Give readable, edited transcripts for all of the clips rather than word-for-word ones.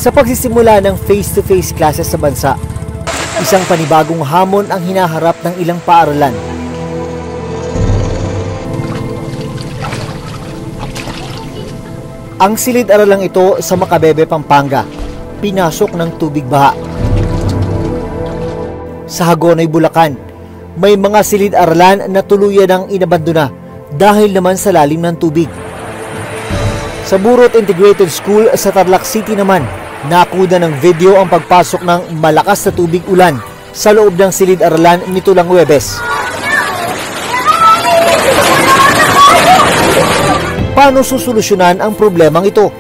Sa pagsisimula ng face-to-face classes sa bansa, isang panibagong hamon ang hinaharap ng ilang paaralan. Ang silid-aralang ito sa Macabebe, Pampanga, pinasok ng tubig baha. Sa Hagonoy, Bulacan, may mga silid-aralan na tuluyan ang inabandona dahil naman sa lalim ng tubig. Sa Burot Integrated School sa Tarlac City naman, nakuha ng video ang pagpasok ng malakas na tubig ulan sa loob ng silid-aralan nito lang Huwebes. Paano susolusyonan ang problemang ito?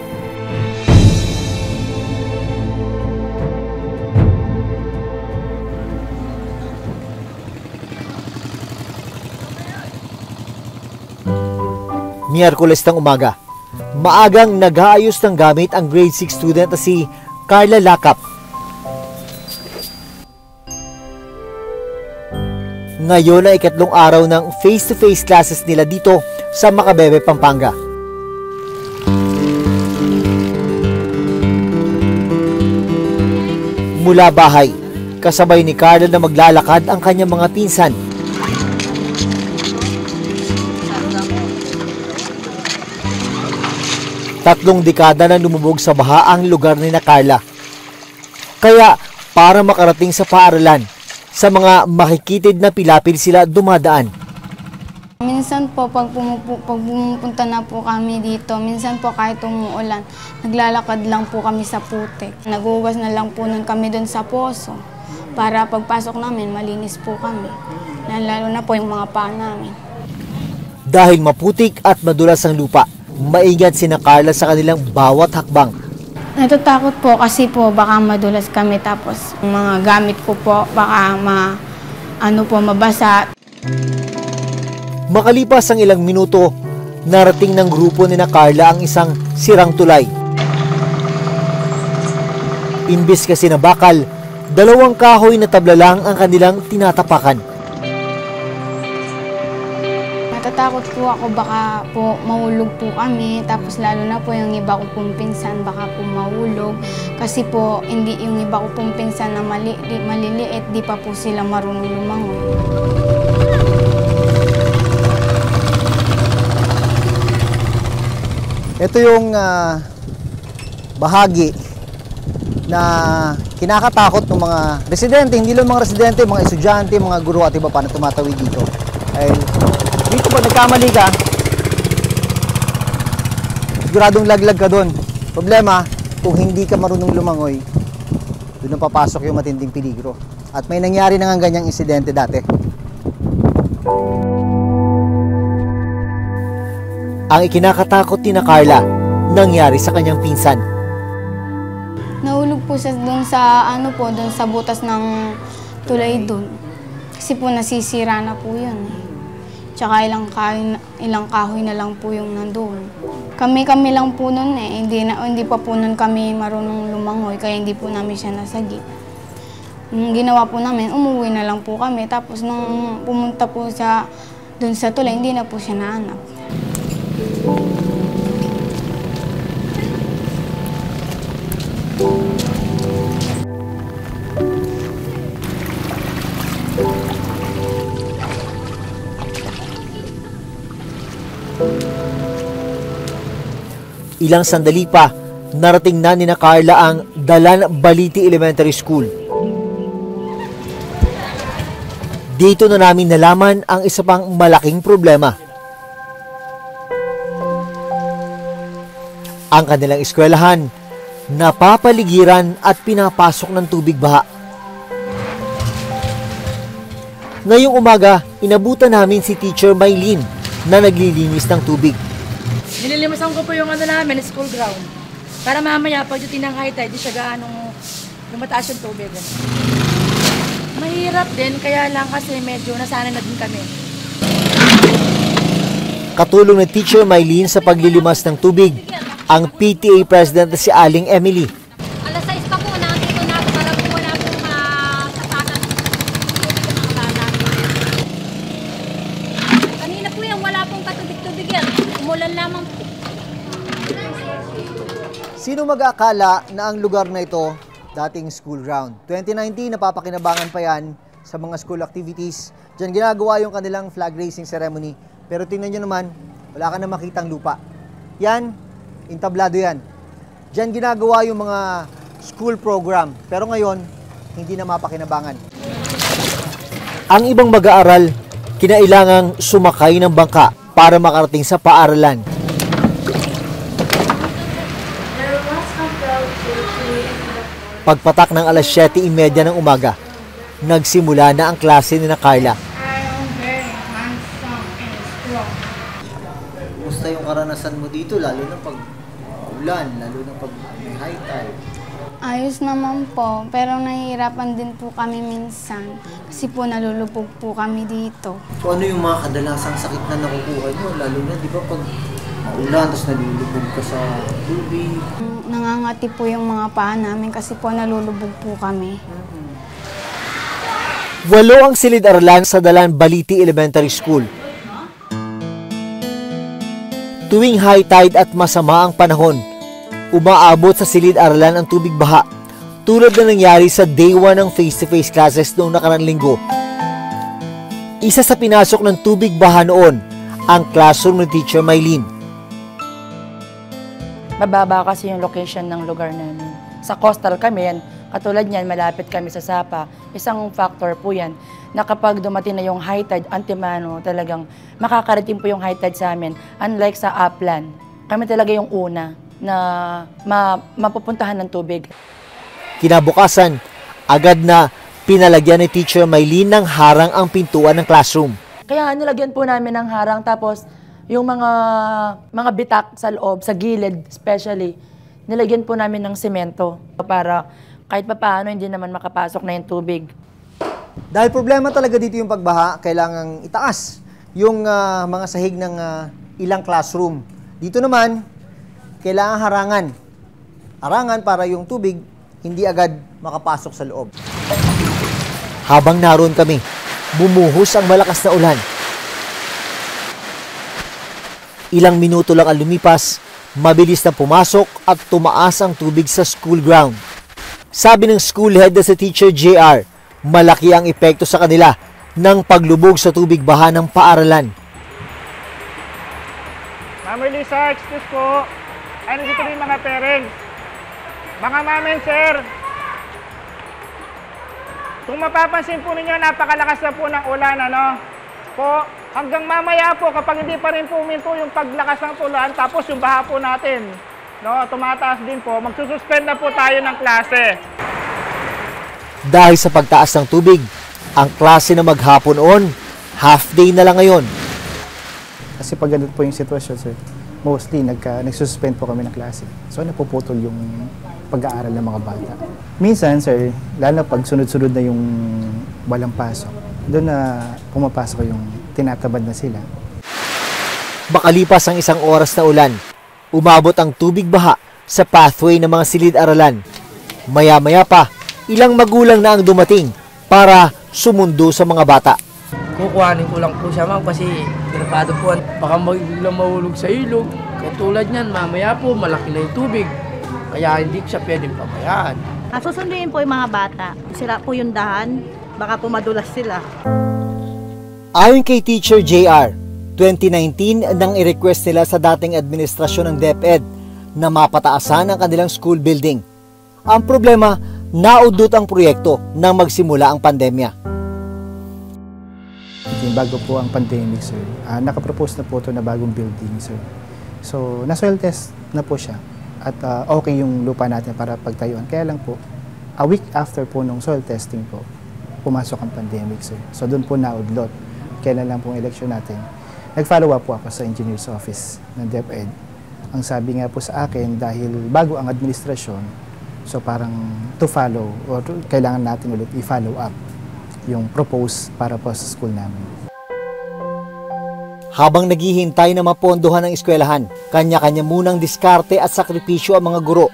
Miyerkules ng umaga, maagang nag-aayos ng gamit ang grade 6 student na si Carla Lakap. Ngayon ay ikatlong araw ng face-to-face classes nila dito sa Macabebe, Pampanga. Mula bahay, kasabay ni Carla na maglalakad ang kanyang mga pinsan. Tatlong dekada na lumubog sa baha ang lugar ni Carla. Kaya para makarating sa paaralan, sa mga makikitid na pilapil sila dumadaan. Minsan po pag pumupunta na po kami dito, minsan po kahit umuulan, naglalakad lang po kami sa putik. Nagugas na lang po nun kami doon sa poso para pagpasok namin malinis po kami. Lalo na po yung mga paa namin. Dahil maputik at madulas ang lupa, maingat sina Carla sa kanilang bawat hakbang. Natatakot po kasi po baka madulas kami tapos mga gamit ko po baka mabasa. Makalipas ang ilang minuto, narating ng grupo ni Carla ang isang sirang tulay. Imbis kasi na bakal, dalawang kahoy na tabla lang ang kanilang tinatapakan. Natatakot po ako baka po mahulog po kami, tapos lalo na po yung iba ko pong pinsan baka po mahulog. Kasi po hindi yung iba ko pong pinsan na maliliit, di pa po sila marunong lumangoy. Ito yung bahagi na kinakatakot ng mga residente, hindi lang mga residente, mga estudyante, mga guro at iba pa na tumatawid dito. Ay, dito pag nagkamali ka, siguradong laglag ka doon. Problema, kung hindi ka marunong lumangoy, doon ang papasok yung matinding peligro. At may nangyari na nga ganyang insidente dati. Ang ikinakatakot ni Carla, nangyari sa kanyang pinsan. Nahulog po siya doon sa doon sa butas ng tulay doon. Kasi po nasisira na po 'yun. Tsaka ilang kahoy na lang po yung nandoon. Kami lang po noon hindi pa po noon kami marunong lumangoy kaya hindi po namin siya nasagi. Nung ginawa po namin, umuwi na lang po kami. Tapos nung pumunta po siya doon sa tulay, hindi na po siya nahanap. Ilang sandali pa, narating na ni Carla ang Dalan Baliti Elementary School. Dito na namin nalaman ang isa pang malaking problema. Ang kanilang eskwelahan, napapaligiran at pinapasok ng tubig baha. Ngayong umaga, inabutan namin si Teacher Maylene na naglilinis ng tubig. Nililimasan ko po yung namin, school ground. Para mamaya, pag yung tinanghay tayo, di siya gaanong lumataas yung tubig. Mahirap din, kaya lang kasi medyo nasanay na din kami. Katulong ni Teacher Maylene sa paglilimas ng tubig, ang PTA President na si Aling Emily. Alas 6 pa po, nandito na para po wala pong kasakan. Kanina po yan, wala pong katubig-tubig yan. Umulan lamang po. Sino mag-aakala na ang lugar na ito dating school ground. 2019, napapakinabangan pa yan sa mga school activities. Diyan ginagawa yung kanilang flag raising ceremony. Pero tingnan nyo naman, wala ka na makitang lupa. Yan, intablado yan. Diyan ginagawa yung mga school program. Pero ngayon, hindi na mapakinabangan. Ang ibang mag-aaral, kinailangang sumakay ng bangka para makarating sa paaralan. Pagpatak ng alas 7:30 ng umaga, nagsimula na ang klase ni Carla. Kumusta yung karanasan mo dito, lalo na pag ulan, lalo na pag may high tide? Ayos naman po, pero nahihirapan din po kami minsan kasi po nalulubog po kami dito. So ano yung mga kadalasang sakit na nakukuha nyo, lalo na di ba pag maulan, tapos nalulubog ka sa tubig? Nangangati po yung mga paa namin kasi po nalulubog po kami. 8 ang silid-aralan sa Dalan Baliti Elementary School. Tuwing high tide at masama ang panahon, umaabot sa silid-aralan ang tubig baha, tulad na nangyari sa day 1 ng face-to-face classes noong nakaraang linggo. Isa sa pinasok ng tubig baha noon, ang classroom ni Teacher Maylene. Mababa kasi yung location ng lugar namin. Sa coastal kami, katulad niyan, malapit kami sa Sapa. Isang factor po yan na kapag dumating na yung high tide, antimano, talagang makakarating po yung high tide sa amin. Unlike sa upland, kami talaga yung una na mapupuntahan ng tubig. Kinabukasan, agad na pinalagyan ni Teacher Maylene ng harang ang pintuan ng classroom. Kaya nilagyan po namin ng harang, tapos yung mga bitak sa loob, sa gilid especially, nilagyan po namin ng semento para kahit papaano hindi naman makapasok na yung tubig. Dahil problema talaga dito yung pagbaha, kailangang itaas yung mga sahig ng ilang classroom. Dito naman, kailangan harangan. Harangan para yung tubig hindi agad makapasok sa loob. Habang naroon kami, bumuhos ang malakas na ulan. Ilang minuto lang ang lumipas, mabilis na pumasok at tumaas ang tubig sa school ground. Sabi ng school head na si Teacher JR, malaki ang epekto sa kanila ng paglubog sa tubig baha ng paaralan. Ma'am Elisa, excuse po. Ay, nandito rin mga parents. Mga mamen, sir. Kung mapapansin po ninyo, napakalakas na po ng ulan, ano? Po, hanggang mamaya po, kapag hindi pa rin po uminto yung paglakas ng ulan, tapos yung baha po natin, no, tumataas din po, magsususpend na po tayo ng klase. Dahil sa pagtaas ng tubig, ang klase na maghapon on, half day na lang ngayon. Kasi pag ganun po yung sitwasyon, sir, mostly nagsususpend po kami ng klase. So napuputol yung pag-aaral ng mga bata. Minsan, sir, lalo pag sunod-sunod na yung walang pasok, doon na pumapasok yung tinatabad na sila. Makalipas ang 1 oras na ulan, umabot ang tubig baha sa pathway ng mga silid-aralan. Maya-maya pa, ilang magulang na ang dumating para sumundo sa mga bata. Kukuhanin ko lang po siya, ma'am, kasi pinapado po. Baka biglang mahulog sa ilog. Katulad niyan, mamaya po, malaki na yung tubig. Kaya hindi siya pwedeng pabayaan. Susunduin po yung mga bata. Sila po yung dahan. Baka po madulas sila. Ayon kay Teacher JR, 2019 nang i-request nila sa dating administrasyon ng DepEd na mapataasan ang kanilang school building. Ang problema, naudot ang proyekto nang magsimula ang pandemya. Bago po ang pandemic, sir, nakapropose na po ito na bagong building, sir. So, na-soil test na po siya at okay yung lupa natin para pagtayuan. Kaya lang po, a week after po nung soil testing po, pumasok ang pandemic, sir. So, doon po naudlot. Kailan lang pong election natin. Nag-follow up po ako sa engineer's office ng DepEd. Ang sabi nga po sa akin, dahil bago ang administrasyon, so parang to follow or kailangan natin ulit i-follow up yung propose para po sa school namin. Habang naghihintay na mapondohan ng eskwelahan, kanya-kanya munang diskarte at sakripisyo ang mga guro.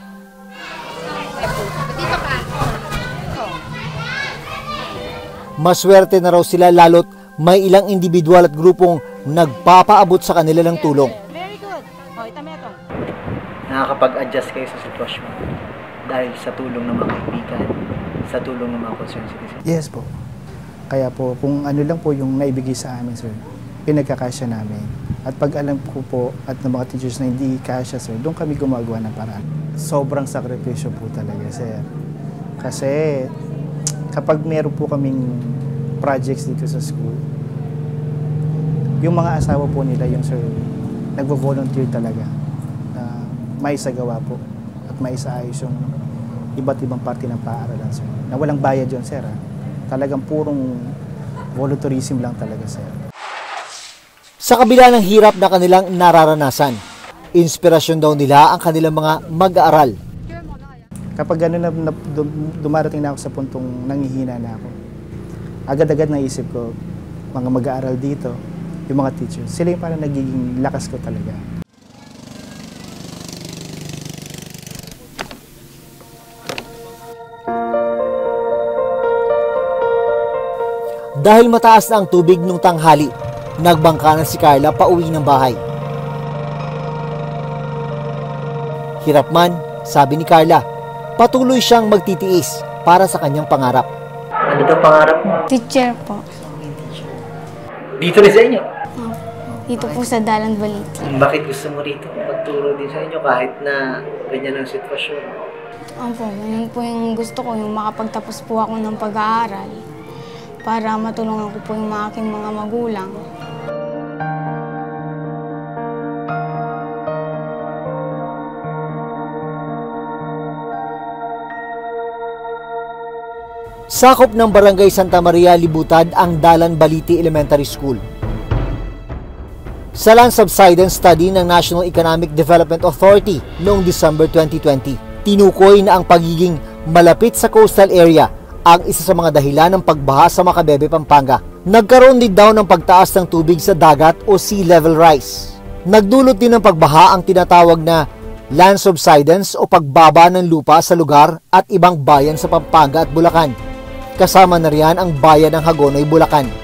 Maswerte na raw sila lalo't may ilang individual at grupong nagpapaabot sa kanila ng tulong. Very good. O, ito. nakakapag-adjust kayo sa sitwasyon dahil sa tulong ng mga kaibigan, sa tulong ng mga concerned citizens? Yes po. Kaya po, kung ano lang po yung naibigay sa amin, sir, pinagkakasya namin. At pag alam ko po at ng mga teachers na hindi kasya, sir, doon kami gumagawa ng paraan. Sobrang sakripisyo po talaga, sir. Kasi kapag meron po kaming projects dito sa school, yung mga asawa po nila, yung sir, nagvo-volunteer talaga na maisagawa po at maisaayos yung iba't ibang parte ng paaralan, sir. Na walang bayad yun, sir. Talagang purong volunteerism lang talaga, sir. Sa kabila ng hirap na kanilang nararanasan, inspirasyon daw nila ang kanilang mga mag-aaral. Kapag gano'n na dumarating na ako sa puntong nanghihina na ako, agad-agad naisip ko, mga mag-aaral dito, yung mga teachers, sila yung parang nagiging lakas ko talaga. Dahil mataas na ang tubig nung tanghali, nagbangka na si Carla pauwi ng bahay. Hirap man, sabi ni Carla, patuloy siyang magtitiis para sa kanyang pangarap. Ano daw pangarap mo? Teacher po. Dito rin sa inyo? Dito po sa Dalan Baliti. Bakit gusto mo rito magturo din sa inyo kahit na ganyan ang sitwasyon? Opo, yun po yung gusto ko, yung makapagtapos po ako ng pag-aaral para matulungan ko po yung aking mga magulang. Sakop ng Barangay Santa Maria Libutad ang Dalan Baliti Elementary School. Sa land subsidence study ng National Economic Development Authority noong December 2020, tinukoy na ang pagiging malapit sa coastal area ang isa sa mga dahilan ng pagbaha sa Macabebe, Pampanga. Nagkaroon din daw ng pagtaas ng tubig sa dagat o sea level rise. Nagdulot din ng pagbaha ang tinatawag na land subsidence o pagbaba ng lupa sa lugar at ibang bayan sa Pampanga at Bulacan. Kasama na riyan ang bayan ng Hagonoy, Bulacan.